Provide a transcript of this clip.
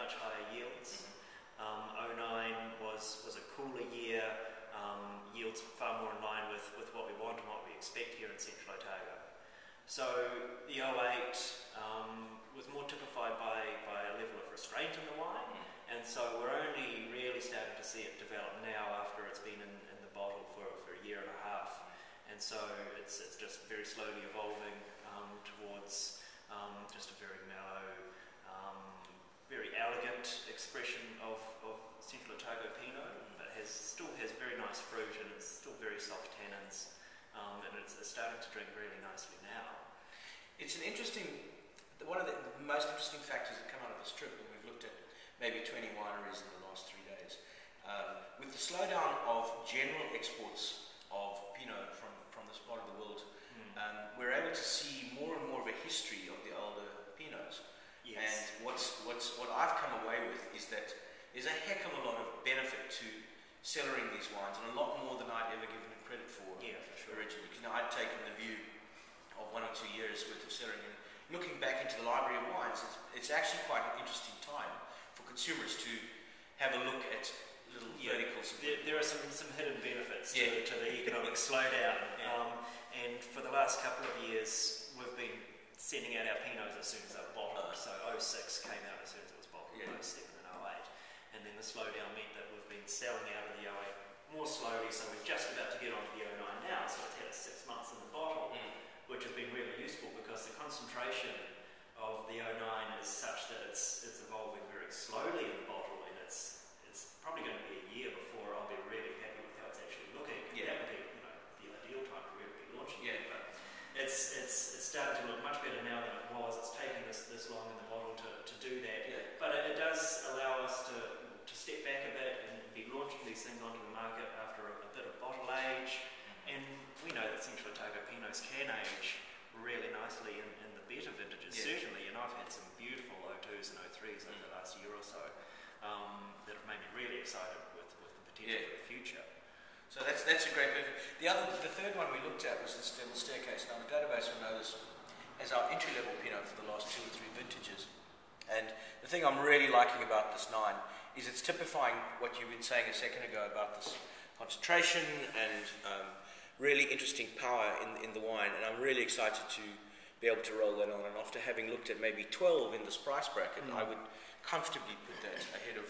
much higher yields. 09 was a cooler year, yields far more in line with what we want and what we expect here in Central Otago. So the 08 was more typified by a level of restraint in the wine, and so we're only really starting to see it develop now after it's been in the bottle for a year and a half, and so it's just very slowly evolving towards just a very mellow, very elegant expression of Central Otago Pinot, but still has very nice fruit and it's still very soft tannins, and it's starting to drink really nicely now. It's an interesting, one of the most interesting factors that come out of this trip, and we've looked at maybe 20 wineries in the last 3 days, with the slowdown of general exports of Pinot from this part of the world, we're able to see more and more of a history of the older Pinots. Yes. And what I've come away with is that there's a heck of a lot of benefit to cellaring these wines, and a lot more than I'd ever given it credit for, originally. Because I'd taken the view of 1 or 2 years worth of cellaring, and looking back into the library of wines, it's actually quite an interesting time for consumers to have a look at little verticals. There are some hidden benefits to the economic slowdown, and for the last couple of years we've been sending out our Pinots as soon as they were bottled. So 06 came out as soon as it was bottled, 07 and 08, and then the slowdown meant that we've been selling out of the 08 more slowly, so we're just about to get onto the 09 now, so it's had 6 months in the bottle, which has been really useful because the concentration of the 09 is such that it's evolving very slowly in the bottle, and it's probably going to be a year before I'll be really happy with how it's actually looking. That would be the ideal time to really be launching it, but it's starting to look much better now than it was. It's taken this long in the bottle to do that, but it does allow us to step back a bit and be launching these things onto the market after a bit of bottle age, and we know that Central Otago Pinots can age really nicely in the better vintages, certainly, and I've had some beautiful 02s and 03s over the last year or so that have made me really excited with the potential for the future. So that's a great benefit. The third one we looked at was this Devil's Staircase. Now the database will know this as our entry-level Pinot for the last 2 or 3 vintages. And the thing I'm really liking about this 9 is it's typifying what you've been saying a second ago about this concentration and really interesting power in the wine. And I'm really excited to be able to roll that on. And after having looked at maybe 12 in this price bracket, I would comfortably put that ahead of